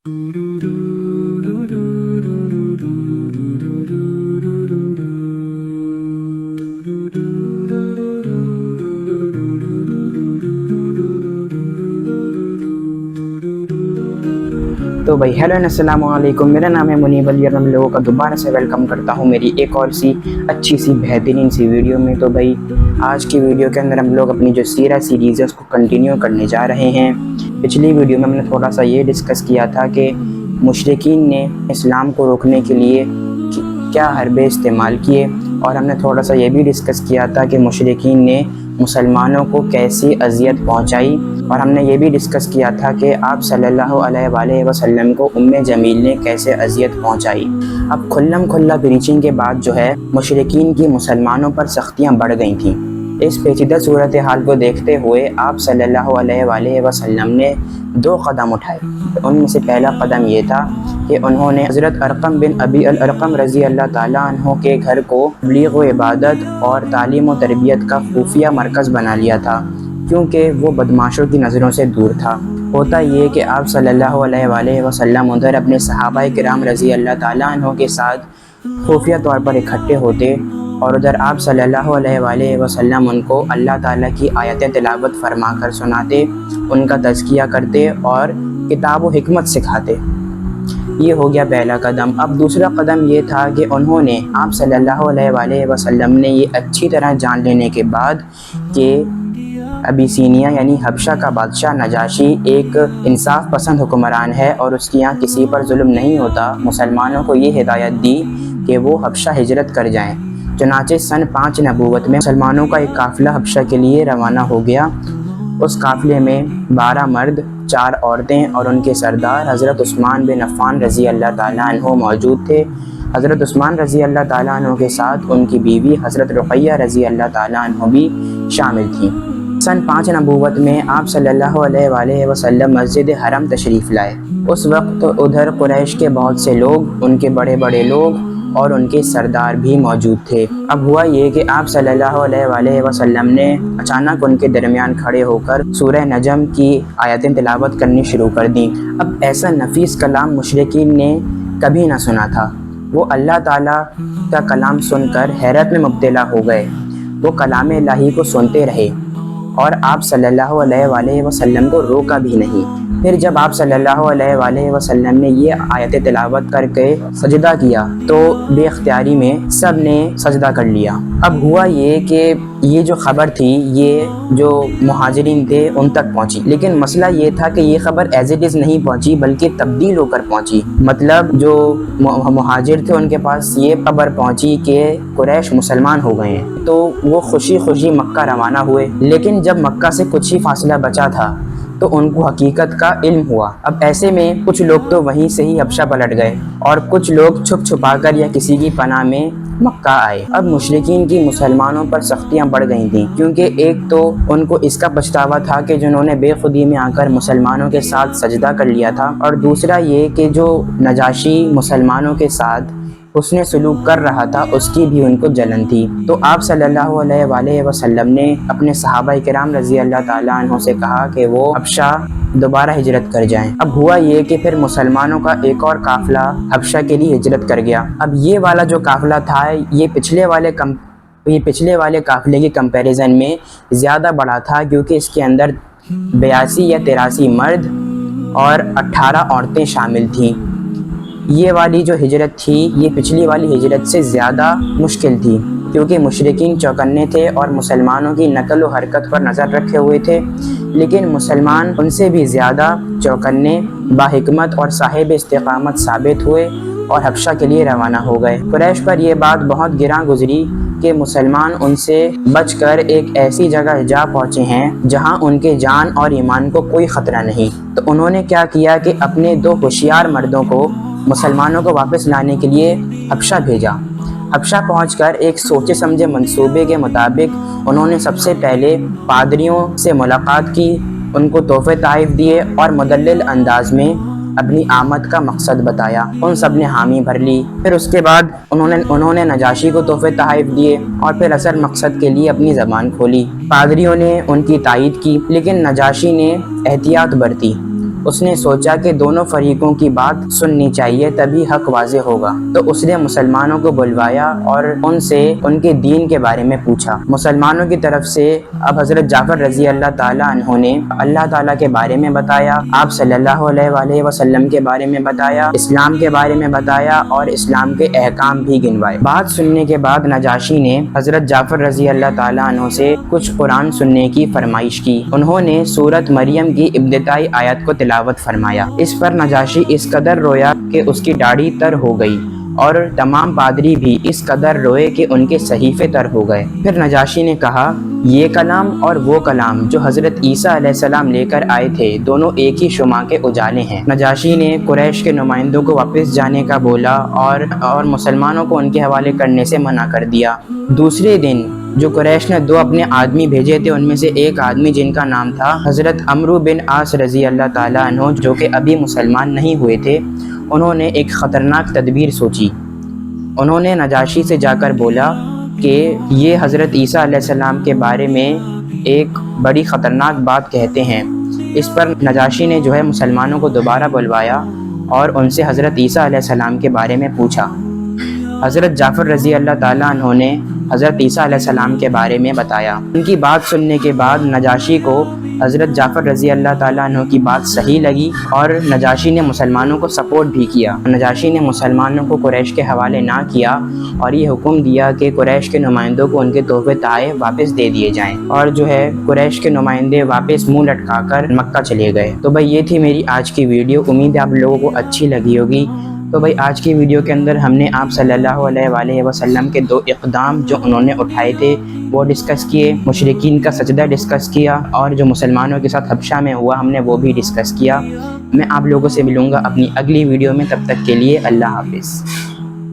تو بھائی ہیلو السلام علیکم، میرا نام ہے منیب علی اور میں لوگوں کا دوبارہ سے ویلکم کرتا ہوں میری ایک اور سی اچھی سی بہترین سی ویڈیو میں۔ تو بھائی آج کی ویڈیو کے اندر ہم لوگ اپنی جو سیرہ سیریز ہے اس کو کنٹینیو کرنے جا رہے ہیں۔ پچھلی ویڈیو میں ہم نے تھوڑا سا یہ ڈسکس کیا تھا کہ مشرکین نے اسلام کو روکنے کے لیے کیا حربے استعمال کیے، اور ہم نے تھوڑا سا یہ بھی ڈسکس کیا تھا کہ مشرکین نے مسلمانوں کو کیسی اذیت پہنچائی، اور ہم نے یہ بھی ڈسکس کیا تھا کہ آپ صلی اللہ علیہ وآلہ وسلم کو جمیل نے کیسے اذیت پہنچائی۔ اب کھلا پریچنگ کے بعد جو ہے مشرکین کی مسلمانوں پر سختیاں بڑھ گئی تھیں۔ اس پیچیدہ صورتحال کو دیکھتے ہوئے آپ صلی اللہ علیہ وآلہ وسلم نے 2 قدم اٹھائے۔ ان میں سے پہلا قدم یہ تھا کہ انہوں نے حضرت ارقم بن ابی الارقم رضی اللہ تعالیٰ عنہ کے گھر کو تبلیغ و عبادت اور تعلیم و تربیت کا خفیہ مرکز بنا لیا تھا، کیونکہ وہ بدماشوں کی نظروں سے دور تھا۔ ہوتا یہ کہ آپ صلی اللہ علیہ وآلہ وسلم ادھر اپنے صحابہ کرام رضی اللہ تعالیٰ عنہ کے ساتھ خفیہ طور پر اکٹھے ہوتے، اور ادھر آپ صلی اللہ علیہ وآلہ وسلم ان کو اللہ تعالیٰ کی آیتیں تلاوت فرما کر سناتے، ان کا تزکیہ کرتے اور کتاب و حکمت سکھاتے۔ یہ ہو گیا پہلا قدم۔ اب دوسرا قدم یہ تھا کہ انہوں نے آپ صلی اللہ علیہ وآلہ وسلم نے یہ اچھی طرح جان لینے کے بعد کہ ابیسینیا یعنی حبشہ کا بادشاہ نجاشی ایک انصاف پسند حکمران ہے اور اس کے یہاں کسی پر ظلم نہیں ہوتا، مسلمانوں کو یہ ہدایت دی کہ وہ حبشہ ہجرت کر جائیں۔ چنانچہ سن 5 نبوت میں مسلمانوں کا ایک قافلہ حبشہ کے لیے روانہ ہو گیا۔ اس قافلے میں 12 مرد، 4 عورتیں اور ان کے سردار حضرت عثمان بن عفان رضی اللہ تعالیٰ عنہ موجود تھے۔ حضرت عثمان رضی اللہ تعالیٰ عنہ کے ساتھ ان کی بیوی حضرت رقیہ رضی اللہ تعالیٰ عنہ بھی شامل تھیں۔ سن 5 نبوت میں آپ صلی اللہ علیہ وآلہ وسلم مسجد حرم تشریف لائے۔ اس وقت ادھر قریش کے بہت سے لوگ، ان کے بڑے بڑے لوگ اور ان کے سردار بھی موجود تھے۔ اب ہوا یہ کہ آپ صلی اللہ علیہ وآلہ وسلم نے اچانک ان کے درمیان کھڑے ہو کر سورہ نجم کی آیتیں تلاوت کرنی شروع کر دیں۔ اب ایسا نفیس کلام مشرکین نے کبھی نہ سنا تھا۔ وہ اللہ تعالیٰ کا کلام سن کر حیرت میں مبتلا ہو گئے۔ وہ کلام الہی کو سنتے رہے اور آپ صلی اللہ علیہ وآلہ وسلم کو روکا بھی نہیں۔ پھر جب آپ صلی اللہ علیہ وآلہ وسلم نے یہ آیت تلاوت کر کے سجدہ کیا تو بے اختیاری میں سب نے سجدہ کر لیا۔ اب ہوا یہ کہ یہ جو خبر تھی یہ جو مہاجرین تھے ان تک پہنچی، لیکن مسئلہ یہ تھا کہ یہ خبر ایز اٹ از نہیں پہنچی بلکہ تبدیل ہو کر پہنچی۔ مطلب جو مہاجر تھے ان کے پاس یہ خبر پہنچی کہ قریش مسلمان ہو گئے ہیں، تو وہ خوشی خوشی مکہ روانہ ہوئے۔ لیکن جب مکہ سے کچھ ہی فاصلہ بچا تھا تو ان کو حقیقت کا علم ہوا۔ اب ایسے میں کچھ لوگ تو وہیں سے ہی حبشہ پلٹ گئے اور کچھ لوگ چھپ چھپا کر یا کسی کی پناہ میں مکہ آئے۔ اب مشرکین کی مسلمانوں پر سختیاں بڑھ گئی تھیں، کیونکہ ایک تو ان کو اس کا پچھتاوا تھا کہ جنہوں نے بے خودی میں آ کر مسلمانوں کے ساتھ سجدہ کر لیا تھا، اور دوسرا یہ کہ جو نجاشی مسلمانوں کے ساتھ حسن سلوک کر رہا تھا اس کی بھی ان کو جلن تھی۔ تو آپ صلی اللہ علیہ وآلہ وسلم نے اپنے صحابہ کرام رضی اللہ تعالیٰ عنہ سے کہا کہ وہ حبشہ دوبارہ ہجرت کر جائیں۔ اب ہوا یہ کہ پھر مسلمانوں کا ایک اور قافلہ حبشہ کے لیے ہجرت کر گیا۔ اب یہ والا جو قافلہ تھا یہ پچھلے والے قافلے کی کمپیریزن میں زیادہ بڑا تھا، کیونکہ اس کے اندر 82 یا 83 مرد اور 18 عورتیں شامل تھیں۔ یہ والی جو ہجرت تھی یہ پچھلی والی ہجرت سے زیادہ مشکل تھی، کیونکہ مشرکین چوکنے تھے اور مسلمانوں کی نقل و حرکت پر نظر رکھے ہوئے تھے، لیکن مسلمان ان سے بھی زیادہ چوکنے، باحکمت اور صاحب استقامت ثابت ہوئے اور حبشہ کے لیے روانہ ہو گئے۔ قریش پر یہ بات بہت گراں گزری کہ مسلمان ان سے بچ کر ایک ایسی جگہ جا پہنچے ہیں جہاں ان کے جان اور ایمان کو کوئی خطرہ نہیں۔ تو انہوں نے کیا کیا کہ اپنے 2 ہوشیار مردوں کو مسلمانوں کو واپس لانے کے لیے حبشہ بھیجا۔ حبشہ پہنچ کر ایک سوچے سمجھے منصوبے کے مطابق انہوں نے سب سے پہلے پادریوں سے ملاقات کی، ان کو تحفے تحائف دیے اور مدلل انداز میں اپنی آمد کا مقصد بتایا۔ ان سب نے حامی بھر لی۔ پھر اس کے بعد انہوں نے نجاشی کو تحفے تحائف دیے اور پھر اصل مقصد کے لیے اپنی زبان کھولی۔ پادریوں نے ان کی تائید کی، لیکن نجاشی نے احتیاط برتی۔ اس نے سوچا کہ دونوں فریقوں کی بات سننی چاہیے تبھی حق واضح ہوگا، تو اس نے مسلمانوں کو بلوایا اور ان سے ان کے دین کے بارے میں پوچھا۔ مسلمانوں کی طرف سے اب حضرت جعفر رضی اللہ تعالیٰ عنہ نے اللہ تعالیٰ کے بارے میں بتایا، آپ صلی اللہ علیہ وآلہ وسلم کے بارے میں بتایا، اسلام کے بارے میں بتایا اور اسلام کے احکام بھی گنوائے۔ بات سننے کے بعد نجاشی نے حضرت جعفر رضی اللہ تعالیٰ عنہ سے کچھ قرآن سننے کی فرمائش کی۔ انہوں نے سورۃ مریم کی ابتدائی آیت کو تلاوت فرمایا۔ اس پر نجاشی اس قدر رویا کہ اس کی داڑھی تر ہو گئی اور تمام پادری بھی اس قدر روئے کہ ان کے صحیفے تر ہو گئے۔ پھر نجاشی نے کہا، یہ کلام اور وہ کلام جو حضرت عیسیٰ علیہ السلام لے کر آئے تھے دونوں ایک ہی شمع کے اجالے ہیں۔ نجاشی نے قریش کے نمائندوں کو واپس جانے کا بولا اور مسلمانوں کو ان کے حوالے کرنے سے منع کر دیا۔ دوسرے دن جو قریش نے 2 اپنے آدمی بھیجے تھے، ان میں سے ایک آدمی جن کا نام تھا حضرت عمرو بن عاص رضی اللہ تعالیٰ عنہ، جو کہ ابھی مسلمان نہیں ہوئے تھے، انہوں نے ایک خطرناک تدبیر سوچی۔ انہوں نے نجاشی سے جا کر بولا کہ یہ حضرت عیسیٰ علیہ السلام کے بارے میں ایک بڑی خطرناک بات کہتے ہیں۔ اس پر نجاشی نے جو ہے مسلمانوں کو دوبارہ بلوایا اور ان سے حضرت عیسیٰ علیہ السلام کے بارے میں پوچھا۔ حضرت جعفر رضی اللہ تعالیٰ عنہ نے حضرت عیسیٰ علیہ السلام کے بارے میں بتایا۔ ان کی بات سننے کے بعد نجاشی کو حضرت جعفر رضی اللہ تعالیٰ عنہ کی بات صحیح لگی اور نجاشی نے مسلمانوں کو سپورٹ بھی کیا۔ نجاشی نے مسلمانوں کو قریش کے حوالے نہ کیا اور یہ حکم دیا کہ قریش کے نمائندوں کو ان کے تحفے تحائف واپس دے دیے جائیں، اور جو ہے قریش کے نمائندے واپس منہ لٹکا کر مکہ چلے گئے۔ تو بھائی یہ تھی میری آج کی ویڈیو، امید ہے آپ لوگوں کو اچھی لگی ہوگی۔ تو بھائی آج کی ویڈیو کے اندر ہم نے آپ صلی اللہ علیہ وآلہ وسلم کے 2 اقدام جو انہوں نے اٹھائے تھے وہ ڈسکس کیے، مشرکین کا سجدہ ڈسکس کیا، اور جو مسلمانوں کے ساتھ حبشہ میں ہوا ہم نے وہ بھی ڈسکس کیا۔ میں آپ لوگوں سے ملوں گا اپنی اگلی ویڈیو میں، تب تک کے لیے اللہ حافظ۔